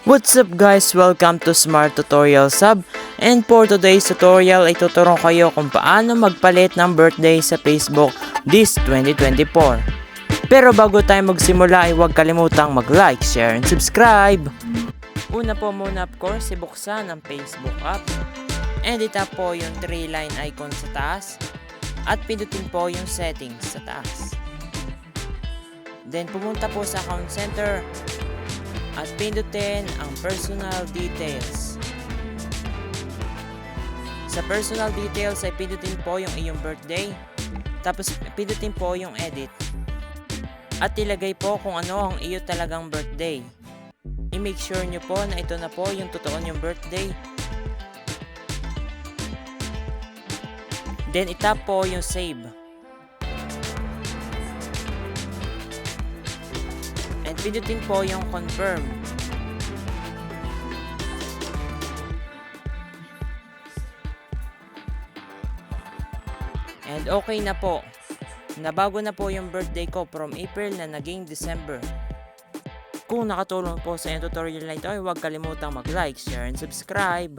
What's up guys? Welcome to Smart Tutorial Sub. And for today's tutorial ay tuturong kayo kung paano magpalit ng birthday sa Facebook this 2024. Pero bago tayo magsimula ay huwag kalimutang mag-like, share, and subscribe. Una po muna of course, ibuksan ang Facebook app. And itap po yung 3-line icon sa taas. At pindutin po yung settings sa taas. Then pumunta po sa account center. At pindutin ang personal details. Sa personal details ay pindutin po yung iyong birthday. Tapos pindutin po yung edit. At ilagay po kung ano ang iyo talagang birthday. I-make sure nyo po na ito na po yung totoo nyong birthday. Then itap po yung save. And pindutin po yung confirm. And okay na po. Nabago na po yung birthday ko from April na naging December. Kung nakatulong po sa yung tutorial na ito, ay huwag kalimutang mag-like, share, and subscribe.